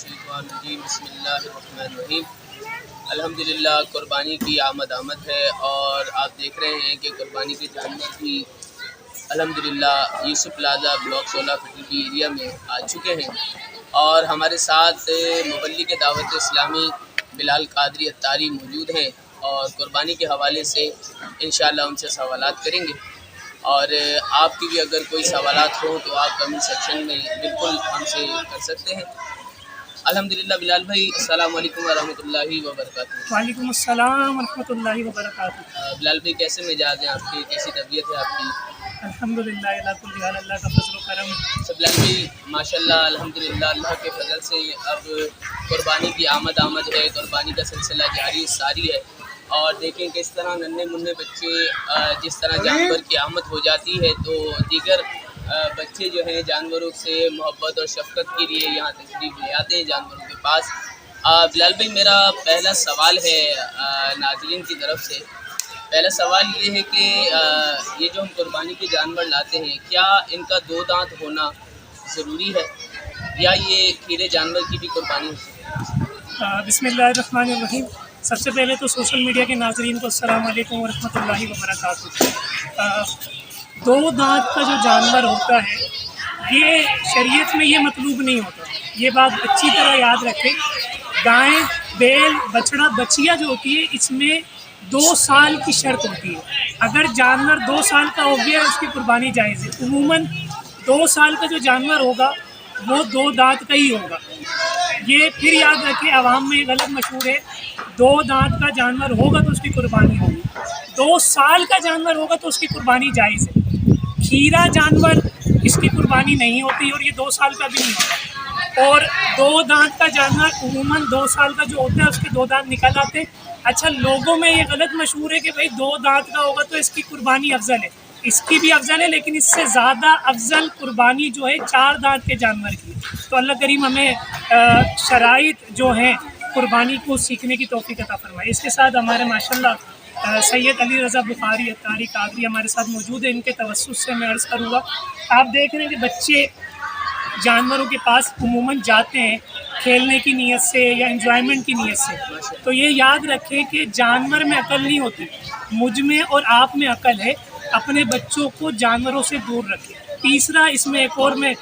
الشیطان الرجیم بسم اللہ الرحمن الرحیم۔ الحمدللہ قربانی کی آمد ہے اور آپ دیکھ رہے ہیں کہ قربانی کے جانور بھی الحمدللہ یوسف پلازا بلاک 16 فیٹلٹی ایریا میں آ چکے ہیں اور ہمارے ساتھ مبلغ دعوت اسلامی بلال قادری اتاری موجود ہیں اور قربانی کے حوالے سے انشاءاللہ ان سے سوالات کریں گے، اور آپ کی بھی اگر کوئی سوالات ہوں تو آپ کمنٹ سیکشن میں بالکل ہم سے کر سکتے ہیں۔ الحمدللہ بلال بھائی، السلام علیکم ورحمۃ اللہ وبرکاتہ۔ وعلیکم السلام ورحمۃ اللہ وبرکاتہ۔ بلال بھائی کیسے مزاج ہیں آپ کی، کیسی طبیعت ہے آپ کی؟ الحمدللہ اللہ کل حال اللہ کا فضل و کرم۔ بلال بھائی ماشاءاللہ الحمدللہ اللہ کے فضل سے اب قربانی کی آمد ہے، قربانی کا سلسلہ جاری ساری ہے، اور دیکھیں کس طرح ننھے منھے بچے جس طرح جانور کی آمد ہو جاتی ہے تو دیگر بچے جو ہیں جانوروں سے محبت اور شفقت کے لیے یہاں تشریف لے آتے ہیں جانوروں کے پاس۔ بلال بھائی میرا پہلا سوال ہے ناظرین کی طرف سے، پہلا سوال یہ ہے کہ یہ جو ہم قربانی کے جانور لاتے ہیں کیا ان کا دو دانت ہونا ضروری ہے یا یہ کھیرے جانور کی بھی قربانی ہو سکتی ہے؟ بسم اللہ الرحمن الرحیم۔ سب سے پہلے تو سوشل میڈیا کے ناظرین کو السلام علیکم ورحمۃ اللہ وبرکاتہ۔ دو دانت کا جو جانور ہوتا ہے یہ شریعت میں یہ مطلوب نہیں ہوتا، یہ بات اچھی طرح یاد رکھیں۔ گائے، بیل، بچڑا، بچیا جو ہوتی ہے اس میں 2 سال کی شرط ہوتی ہے۔ اگر جانور 2 سال کا ہو گیا اس کی قربانی جائز ہے۔ عموماً 2 سال کا جو جانور ہوگا وہ 2 دانت کا ہی ہوگا۔ یہ پھر یاد رکھیں، عوام میں غلط مشہور ہے 2 دانت کا جانور ہوگا تو اس کی قربانی ہوگی، 2 سال کا جانور ہوگا تو اس کی قربانی جائز ہے۔ کھیرا جانور اس کی قربانی نہیں ہوتی اور یہ 2 سال کا بھی نہیں ہوتا، اور 2 دانت کا جانور عموماً 2 سال کا جو ہوتا ہے اس کے 2 دانت نکل آتے ہیں۔ اچھا، لوگوں میں یہ غلط مشہور ہے کہ بھائی 2 دانت کا ہوگا تو اس کی قربانی افضل ہے، اس کی بھی افضل ہے، لیکن اس سے زیادہ افضل قربانی جو ہے 4 دانت کے جانور کی۔ تو اللہ کریم ہمیں شرائط جو ہیں قربانی کو سیکھنے کی توفیق عطا فرمائے۔ اس کے ساتھ ہمارے ماشاءاللہ سید علی رضا بخاری اتاری قادری ہمارے ساتھ موجود ہیں، ان کے توسط سے میں عرض کروں گا۔ آپ دیکھ رہے ہیں کہ بچے جانوروں کے پاس عموماً جاتے ہیں کھیلنے کی نیت سے یا انجوائمنٹ کی نیت سے، تو یہ یاد رکھیں کہ جانور میں عقل نہیں ہوتی، مجھ میں اور آپ میں عقل ہے۔ اپنے بچوں کو جانوروں سے دور رکھیں۔ تیسرا اس میں ایک اور میں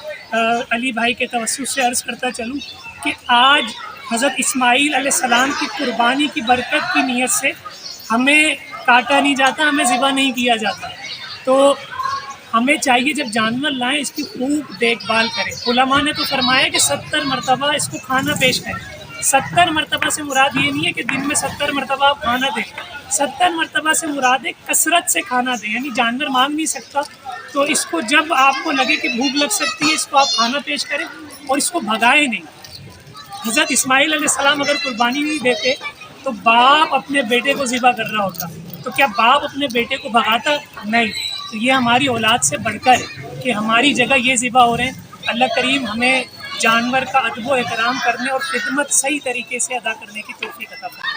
علی بھائی کے توسط سے عرض کرتا چلوں کہ آج حضرت اسماعیل علیہ السلام کی قربانی کی برکت کی نیت سے ہمیں کاٹا نہیں جاتا، ہمیں ذبح نہیں کیا جاتا، تو ہمیں چاہیے جب جانور لائیں اس کی خوب دیکھ بھال کریں۔ علماء نے تو فرمایا کہ 70 مرتبہ اس کو کھانا پیش کریں۔ 70 مرتبہ سے مراد یہ نہیں ہے کہ دن میں 70 مرتبہ آپ کھانا دیں، 70 مرتبہ سے مراد ہے کثرت سے کھانا دیں، یعنی جانور مانگ نہیں سکتا تو اس کو جب آپ کو لگے کہ بھوک لگ سکتی ہے اس کو آپ کھانا پیش کریں اور اس کو بھگائیں نہیں۔ حضرت اسماعیل علیہ السلام اگر قربانی نہیں دیتے تو باپ اپنے بیٹے کو ذبح کر رہا ہوتا، تو کیا باپ اپنے بیٹے کو بھگاتا؟ نہیں۔ تو یہ ہماری اولاد سے بڑھ کر کہ ہماری جگہ یہ ذبح ہو رہے ہیں۔ اللہ کریم ہمیں جانور کا ادب و احترام کرنے اور خدمت صحیح طریقے سے ادا کرنے کی توفیق عطا فرمائے۔